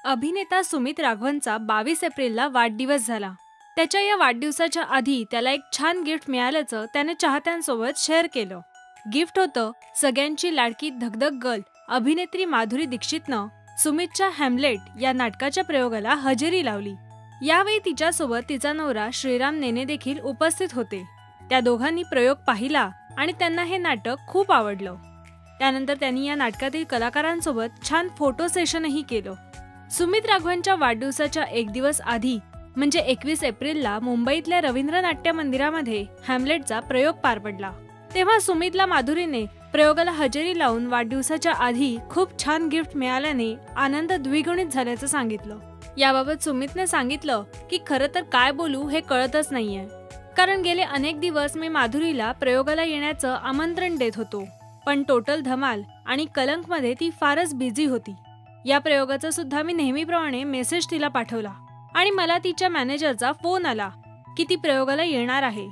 अभिनेता सुमित राघवनचा 22 एप्रिलला वाढदिवस झाला। त्याच्या या वाढदिवसाच्या आधी त्याला एक छान गिफ्ट मिळाल्याचं त्याने चाहत्यांसोबत शेअर केलं। गिफ्ट होतं सगळ्यांची लाडकी धगधग गर्ल अभिनेत्री माधुरी दीक्षितनं सुमितच्या हॅमलेट या नाटकाच्या प्रयोगाला हजेरी लावली। यावेळी तिच्यासोबत तिचा नवरा श्रीराम नेने देखील उपस्थित होते। त्या दोघांनी प्रयोग पाहिला आणि त्यांना हे नाटक खूप आवडलं। त्यानंतर त्यांनी या नाटकातील कलाकारांसोबत छान फोटो सेशनही केलं। सुमित राघवनच्या वाढदिवसाच्या एक दिवस आधी म्हणजे 21 एप्रिलला मुंबईतल्या रवींद्र नाट्य मंदिरामध्ये हॅमलेटचा प्रयोग पार पडला। तेव्हा सुमितला माधुरीने प्रयोगाला हजेरी लावून वाढदिवसाच्या आधी खूप छान गिफ्ट मिळाल्याने आनंद द्विगुणित झाल्याचं सांगितलं। याबाबत सुमितने सांगितलं की खरं तर काय बोलू हे कळतच नाहीये, कारण गेले अनेक दिवस मी माधुरीला प्रयोगाला येण्याचं आमंत्रण देत होतो, पण टोटल धमाल आणि कलंक मध्ये ती फारच बिझी होती। या प्रयोगाचा सुद्धा मी नेहमीप्रमाणे मेसेज तिला पाठवला आणि मला तिच्या मॅनेजरचा फोन आला की ती प्रयोगाला येणार आहे।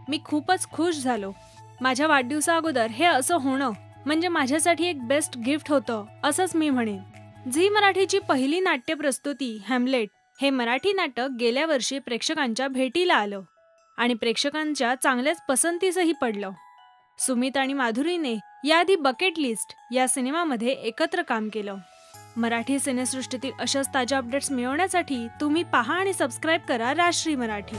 मी खूपच खुश झालो। माझ्या वाढदिवसा अगोदर हे असं होणं म्हणजे माझ्यासाठी एक बेस्ट गिफ्ट होतं असंच मी म्हणेन। झी मराठीची पहिली नाट्य प्रस्तुती हॅमलेट हे मराठी नाटक गेल्या वर्षी प्रेक्षकांच्या भेटीला आलं आणि प्रेक्षकांच्या चांगल्याच पसंतीसही पडलं। सुमित आणि माधुरीने याआधी बकेट लिस्ट या सिनेमामध्ये एकत्र काम केलं। मराठी सिनेसृष्टीतील अशाच ताज्या अपडेट्स मिळवण्यासाठी तुम्ही पहा आणि सबस्क्राईब करा राजश्री मराठी।